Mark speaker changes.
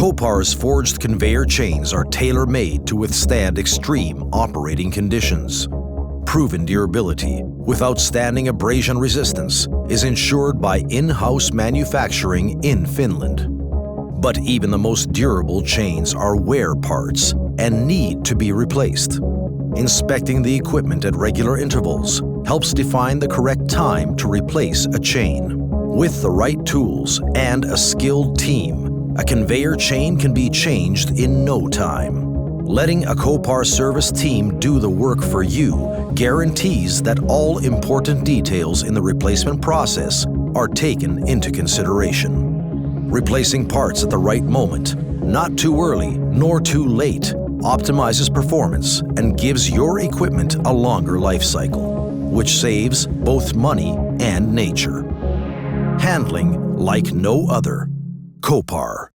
Speaker 1: Kopar's forged conveyor chains are tailor-made to withstand extreme operating conditions. Proven durability with outstanding abrasion resistance is ensured by in-house manufacturing in Finland. But even the most durable chains are wear parts and need to be replaced. Inspecting the equipment at regular intervals helps define the correct time to replace a chain. With the right tools and a skilled team, a conveyor chain can be changed in no time. Letting a Kopar service team do the work for you guarantees that all important details in the replacement process are taken into consideration. Replacing parts at the right moment, not too early nor too late, optimizes performance and gives your equipment a longer life cycle, which saves both money and nature. Handling like no other. Kopar.